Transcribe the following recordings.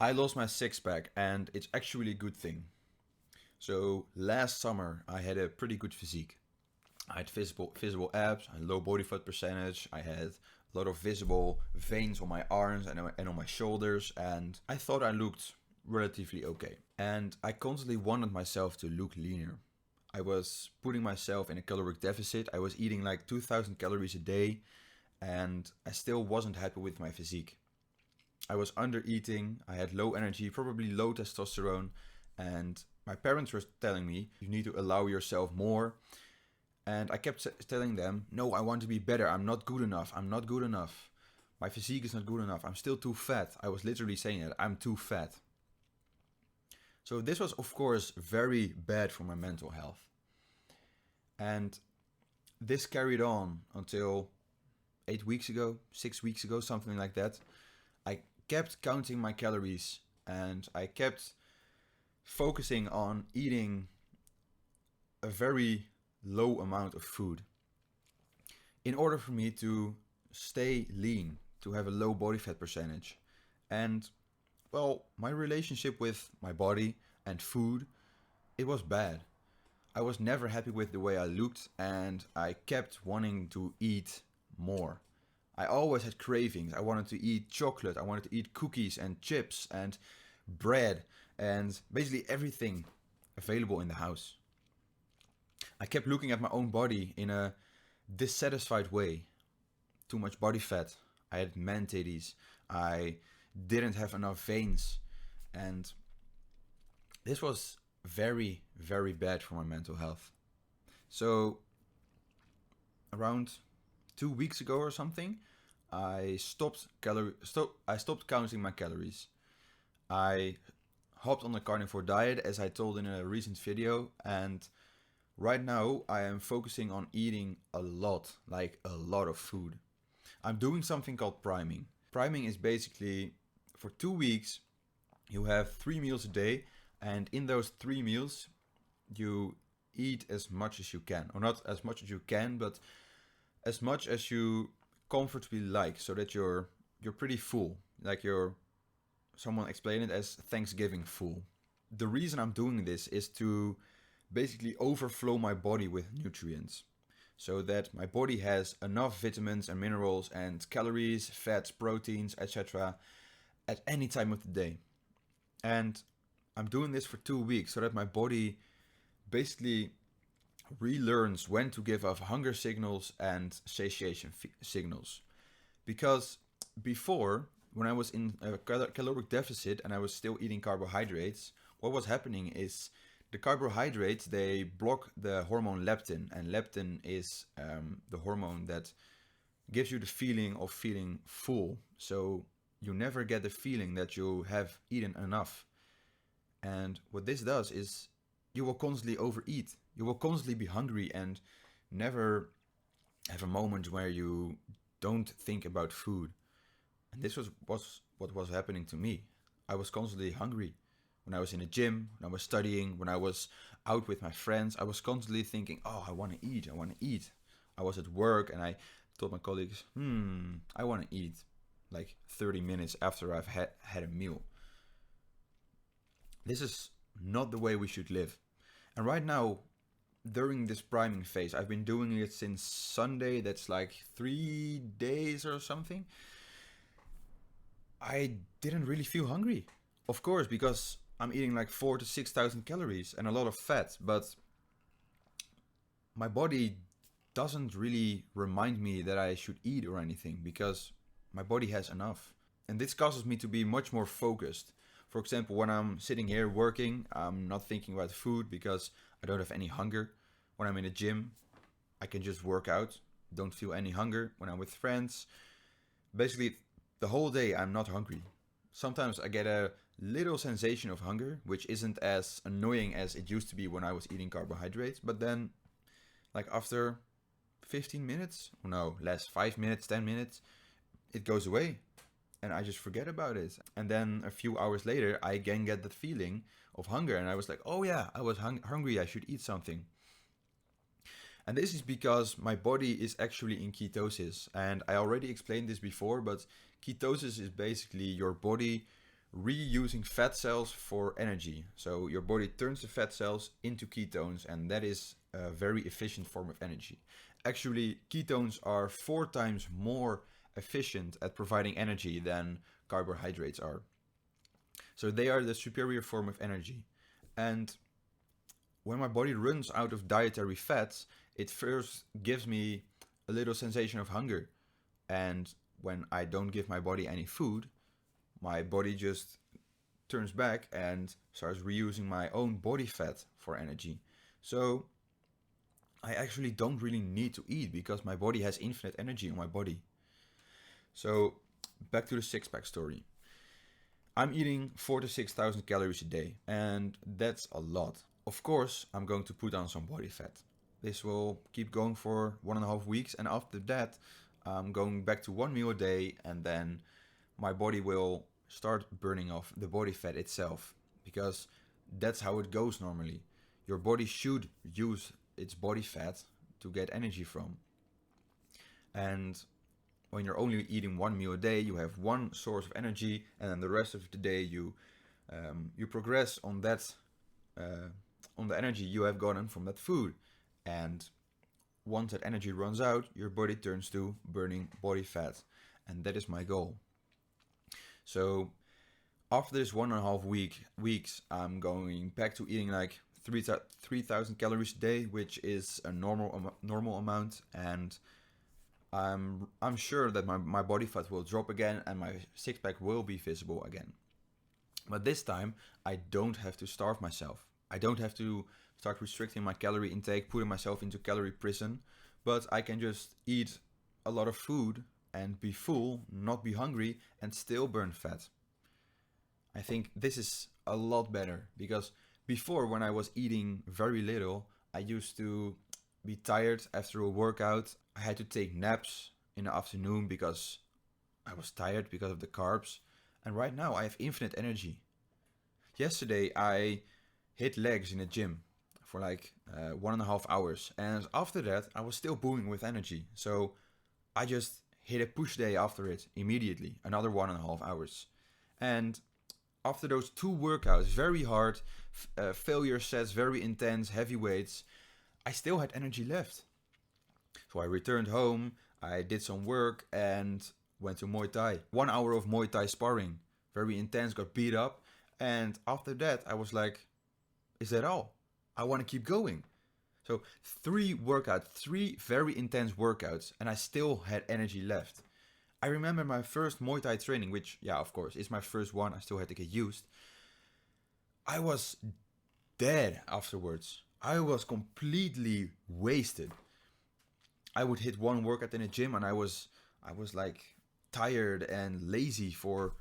I lost my six pack and it's actually a good thing. So last summer I had a pretty good physique. I had visible abs, I had low body fat percentage, I had a lot of visible veins on my arms and on my shoulders, and I thought I looked relatively okay. And I constantly wanted myself to look leaner. I was putting myself in a caloric deficit. I was eating like 2000 calories a day, and I still wasn't happy with my physique. I was under eating, I had low energy, probably low testosterone, and my parents were telling me, you need to allow yourself more. And I kept telling them, no, I want to be better. I'm not good enough. I'm not good enough. My physique is not good enough. I'm still too fat. I was literally saying that I'm too fat. So this was, of course, very bad for my mental health. And this carried on until 8 weeks ago, 6 weeks ago, something like that. I kept counting my calories and I kept focusing on eating a very low amount of food in order for me to stay lean, to have a low body fat percentage. And well, my relationship with my body and food, it was bad. I was never happy with the way I looked and I kept wanting to eat more. I always had cravings. I wanted to eat chocolate, I wanted to eat cookies and chips and bread and basically everything available in the house. I kept looking at my own body in a dissatisfied way. Too much body fat. I had man titties. I didn't have enough veins. And this was very, very bad for my mental health. So, around 2 weeks ago or something, I stopped counting my calories. I hopped on the carnivore diet, as I told in a recent video, and right now I am focusing on eating a lot, like a lot of food. I'm doing something called priming. Priming is basically for 2 weeks you have 3 meals a day, and in those 3 meals you eat as much as you can, or not as much as you can, but as much as you comfortably like, so that you're pretty full, like you're, someone explained it as Thanksgiving full. The reason I'm doing this is to basically overflow my body with nutrients, so that my body has enough vitamins and minerals and calories, fats, proteins, etc. at any time of the day. And I'm doing this for 2 weeks so that my body basically relearns when to give off hunger signals and satiation signals. Because before, when I was in a caloric deficit and I was still eating carbohydrates, what was happening is the carbohydrates, they block the hormone leptin, and leptin is the hormone that gives you the feeling of feeling full. So you never get the feeling that you have eaten enough. And what this does is you will constantly overeat. You will constantly be hungry and never have a moment where you don't think about food. And this was what was happening to me. I was constantly hungry. When I was in the gym, when I was studying, when I was out with my friends, I was constantly thinking, oh, I want to eat, I want to eat. I was at work and I told my colleagues, I want to eat, like 30 minutes after I've had a meal. This is not the way we should live. And right now, during this priming phase, I've been doing it since Sunday, that's like 3 days or something. I didn't really feel hungry. Of course, because I'm eating like 4 to 6,000 calories and a lot of fat, but my body doesn't really remind me that I should eat or anything, because my body has enough. And this causes me to be much more focused. For example, when I'm sitting here working, I'm not thinking about food because I don't have any hunger. When I'm in a gym, I can just work out, don't feel any hunger. When I'm with friends, basically the whole day I'm not hungry. Sometimes I get a little sensation of hunger, which isn't as annoying as it used to be when I was eating carbohydrates. But then, like after 15 minutes, no, less, 5 minutes, 10 minutes, it goes away. And I just forget about it. And then a few hours later, I again get that feeling of hunger. And I was like, oh yeah, I was hungry, I should eat something. And this is because my body is actually in ketosis. And I already explained this before, but ketosis is basically your body reusing fat cells for energy. So your body turns the fat cells into ketones, and that is a very efficient form of energy. Actually, ketones are 4 times more efficient at providing energy than carbohydrates are. So they are the superior form of energy. And when my body runs out of dietary fats, it first gives me a little sensation of hunger. And when I don't give my body any food, my body just turns back and starts reusing my own body fat for energy. So I actually don't really need to eat because my body has infinite energy in my body. So back to the six pack story. I'm eating 4 to 6,000 calories a day, and that's a lot. Of course, I'm going to put on some body fat. This will keep going for 1.5 weeks, and after that, I'm going back to 1 meal a day, and then my body will start burning off the body fat itself, because that's how it goes normally. Your body should use its body fat to get energy from. And when you're only eating 1 meal a day, you have one source of energy, and then the rest of the day you progress on that on the energy you have gotten from that food. And once that energy runs out, your body turns to burning body fat, and that is my goal. So after this 1.5 weeks, I'm going back to eating like 3,000 calories a day, which is a normal amount, and I'm sure that my body fat will drop again and my six pack will be visible again. But this time I don't have to starve myself. I don't have to start restricting my calorie intake, putting myself into calorie prison, but I can just eat a lot of food and be full, not be hungry, and still burn fat. I think this is a lot better, because before, when I was eating very little, I used to be tired after a workout. I had to take naps in the afternoon because I was tired because of the carbs. And right now I have infinite energy. Yesterday I hit legs in the gym for like 1.5 hours. And after that I was still booming with energy. So I just hit a push day after it immediately, another 1.5 hours. And after those 2 workouts, very hard, failure sets, very intense, heavy weights, I still had energy left. So I returned home, I did some work and went to Muay Thai. 1 hour of Muay Thai sparring, very intense, got beat up. And after that, I was like, is that all? I want to keep going. So 3 workouts, 3 very intense workouts, and I still had energy left. I remember my first Muay Thai training, which, yeah, of course, is my first one. I still had to get used. I was dead afterwards. I was completely wasted. I would hit one workout in the gym and I was like tired and lazy for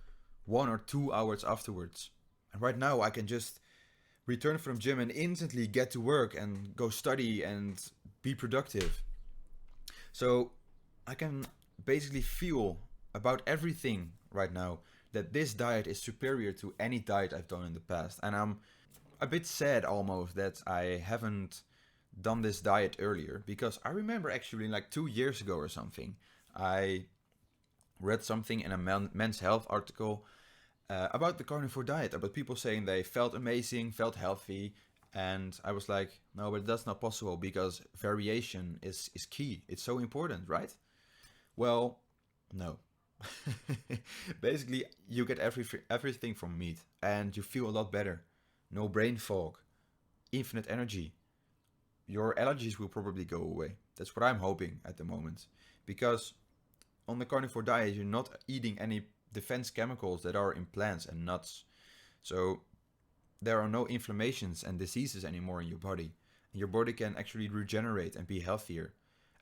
1 or 2 hours afterwards. And right now I can just return from gym and instantly get to work and go study and be productive. So I can basically feel about everything right now that this diet is superior to any diet I've done in the past. And I'm a bit sad almost that I haven't done this diet earlier, because I remember actually like 2 years ago or something, I read something in a Men's Health article about the carnivore diet, about people saying they felt amazing, felt healthy, and I was like, no, but that's not possible because variation is key. It's so important, right? Well, no. Basically, you get everything from meat and you feel a lot better. No brain fog, infinite energy. Your allergies will probably go away. That's what I'm hoping at the moment. Because on the carnivore diet, you're not eating any defense chemicals that are in plants and nuts. So there are no inflammations and diseases anymore in your body. And your body can actually regenerate and be healthier.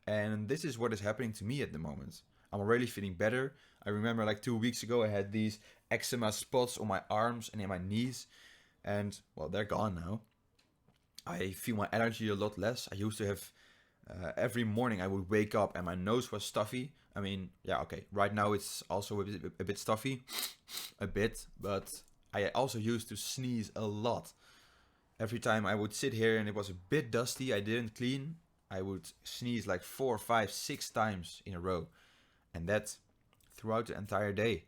And this is what is happening to me at the moment. I'm already feeling better. I remember like 2 weeks ago I had these eczema spots on my arms and in my knees. And well, they're gone now. I feel my allergy a lot less. I used to have every morning I would wake up and my nose was stuffy. I mean, yeah, okay. Right now it's also a bit stuffy, a bit, but I also used to sneeze a lot. Every time I would sit here and it was a bit dusty, I didn't clean, I would sneeze like 4, 5, 6 times in a row. And that throughout the entire day.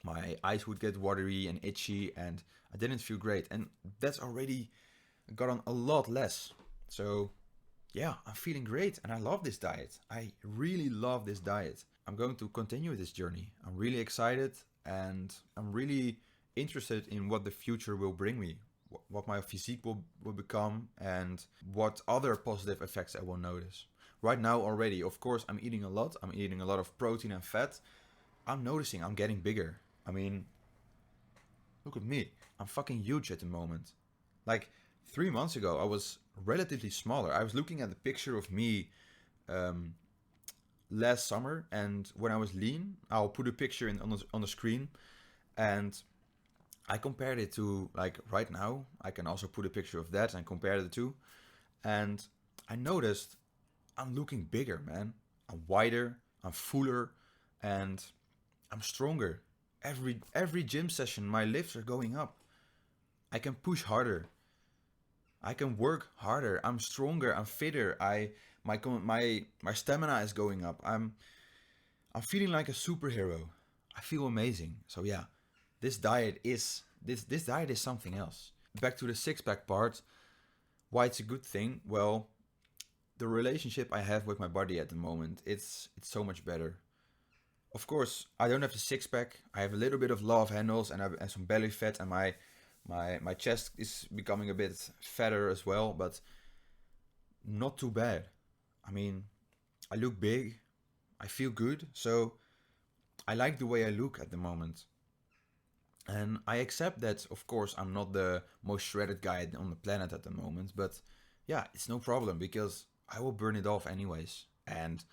My eyes would get watery and itchy, and I didn't feel great. And that's already gotten a lot less. So yeah, I'm feeling great and I love this diet. I really love this diet. I'm going to continue this journey. I'm really excited and I'm really interested in what the future will bring me, what my physique will become, and what other positive effects I will notice. Right now, already, of course, I'm eating a lot. I'm eating a lot of protein and fat. I'm noticing I'm getting bigger. I mean, look at me. I'm fucking huge at the moment. Like 3 months ago, I was relatively smaller. I was looking at the picture of me um, last summer, and when I was lean, I'll put a picture on the screen, and I compared it to like right now. I can also put a picture of that and compare the two, and I noticed I'm looking bigger, man. I'm wider, I'm fuller, and I'm stronger. Every gym session, my lifts are going up. I can push harder. I can work harder. I'm stronger. I'm fitter. My stamina is going up. I'm feeling like a superhero. I feel amazing. So yeah, this diet is something else. Back to the six pack part. Why it's a good thing? Well, the relationship I have with my body at the moment, it's so much better. Of course, I don't have the six pack. I have a little bit of love handles and some belly fat, and my chest is becoming a bit fatter as well, but not too bad. I mean, I look big, I feel good, so I like the way I look at the moment. And I accept that, of course, I'm not the most shredded guy on the planet at the moment, but yeah, it's no problem because I will burn it off anyways. And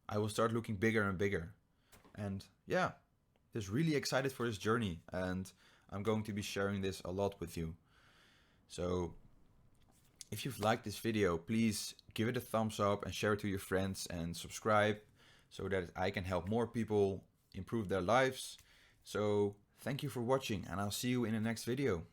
I will start looking bigger and bigger. And yeah, just really excited for this journey. And I'm going to be sharing this a lot with you. So if you've liked this video, please give it a thumbs up and share it to your friends and subscribe so that I can help more people improve their lives. So thank you for watching and I'll see you in the next video.